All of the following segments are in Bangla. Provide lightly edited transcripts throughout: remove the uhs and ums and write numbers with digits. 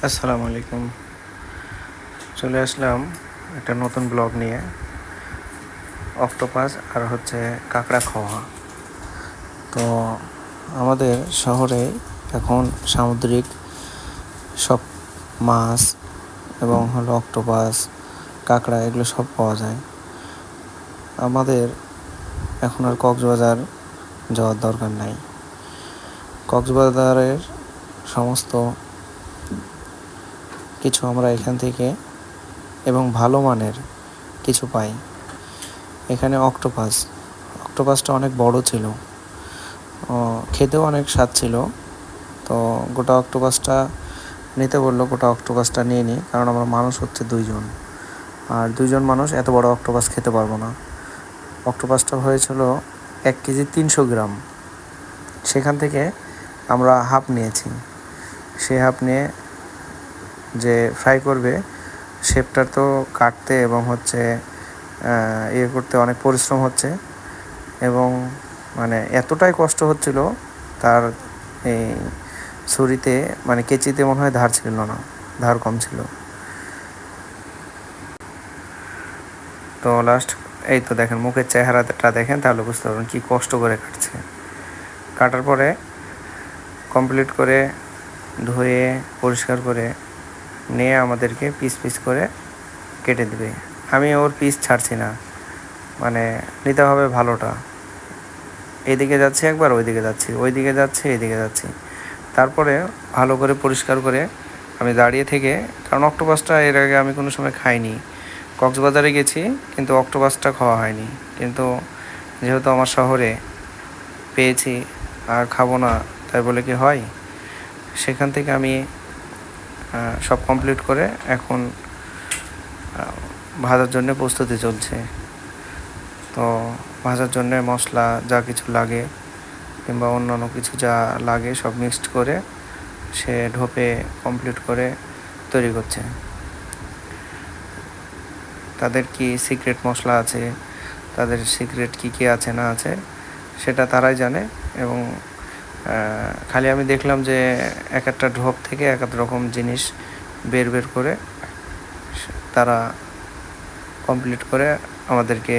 আসসালামু আলাইকুম। চলে আসলাম একটা নতুন ব্লগ নিয়ে। অক্টোপাস আর কাঁকড়া খাওয়া। তো আমাদের শহরে এখন সামুদ্রিক সব মাছ এবং অক্টোপাস, কাঁকড়া এগুলো সব পাওয়া যায়। আমাদের এখন আর কক্সবাজার যাওয়ার দরকার নাই। কক্সবাজারের সমস্ত কিছু আমরা এখান থেকে এবং ভালো মানের কিছু পাই। এখানে অক্টোপাসটা অনেক বড় ছিল, খেতেও অনেক স্বাদ ছিল। তো গোটা অক্টোপাসটা নিতে বললো, গোটা অক্টোপাসটা নিয়ে নিই, কারণ আমরা মানুষ 2 জন, আর 2 জন মানুষ এত বড় অক্টোপাস খেতে পারবো না। অক্টোপাসটা হয়েছিল 1 কেজি 300 গ্রাম। সেখান থেকে আমরা হাফ নিয়েছি। সে হাফ নিয়ে যে ফ্রাই করবে, শেপটা তো কাটতে এবং করতে অনেক পরিশ্রম হচ্ছে, এবং এতটাই কষ্ট হচ্ছিল, তার এই ছুরিতে কেচিতে মনে হয় ধার ছিল না, ধার কম ছিল। তো লাস্ট এই তো দেখেন, মুখের চেহারাটা দেখেন, তাহলে বুঝতে পারবেন কী কষ্ট করে কাটছে। কাটার পরে কমপ্লিট করে ধুয়ে পরিষ্কার করে নিয়ে আমাদেরকে পিস পিস করে কেটে দেবে। আমি ওর পিস ছাড়ছি না, নিতে হবে ভালোটা। এইদিকে যাচ্ছি একবার, ওইদিকে যাচ্ছি, ওইদিকে যাচ্ছি, এইদিকে যাচ্ছি। তারপরে ভালো করে পরিষ্কার করে আমি দাঁড়িয়ে থেকে, কারণ অক্টোপাসটা এর আগে আমি কোনো সময় খাইনি। কক্সবাজারে গেছি, কিন্তু অক্টোপাসটা খাওয়া হয়নি। কিন্তু যেহেতু আমার শহরে পেয়েছি আর খাবো না, তাই বলে কি হয়? সেখান থেকে আমি সব কমপ্লিট করে এখন ভাজার জন্য প্রস্তুতি চলছে। তো ভাজার জন্য মশলা যা কিছু লাগে কিংবা অন্যান্য কিছু যা লাগে সব মিক্সড করে সে ঢোপে কমপ্লিট করে তৈরি করছে। তাদের কি সিক্রেট মশলা আছে, তাদের সিক্রেট কী আছে না আছে, সেটা তারাই জানে। এবং খালি আমি দেখলাম যে এক একটা ঢোপ থেকে এক এক রকম জিনিস বের করে তারা কমপ্লিট করে আমাদেরকে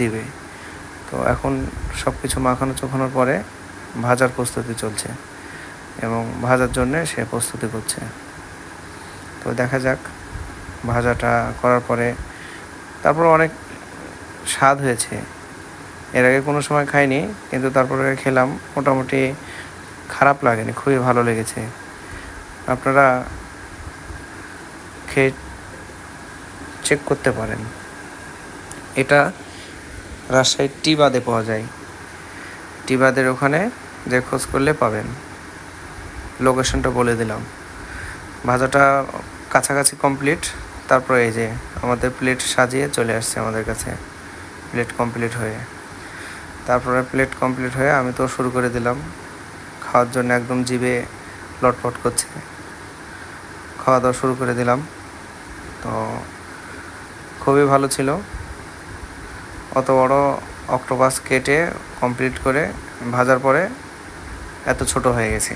দিবে। তো এখন সব কিছু মাখানো চোখানোর পরে ভাজার প্রস্তুতি চলছে, এবং ভাজার জন্যে সে প্রস্তুতি করছে। তো দেখা যাক, ভাজাটা করার পরে তারপর অনেক স্বাদ হয়েছে। এর আগে কোনো সময় খাইনি, কিন্তু তারপরে খেলাম, মোটামুটি খারাপ লাগেনি, খুবই ভালো লেগেছে। আপনারা খেয়ে চেক করতে পারেন। এটা রাজশাহীর টিবাদে পাওয়া যায়। টিবাদের ওখানে যে খোঁজ করলে পাবেন। লোকেশনটা বলে দিলাম। ভাজাটা কাছাকাছি কমপ্লিট। তারপরে এই যে আমাদের প্লেট সাজিয়ে চলে আসছে আমাদের কাছে, প্লেট কমপ্লিট হয়ে। তারপরে প্লেট কমপ্লিট হয়ে আমি তো শুরু করে দিলাম খাওয়ার জন্য, একদম জিভে লটপট করছে, খাওয়া দাওয়া শুরু করে দিলাম। তো খুবই ভালো ছিল। অত বড় অক্টোপাস কেটে কমপ্লিট করে ভাজার পরে এত ছোট হয়ে গেছে।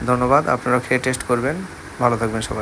ধন্যবাদ, আপনারা খেয়ে টেস্ট করবেন। ভালো থাকবেন সবাই।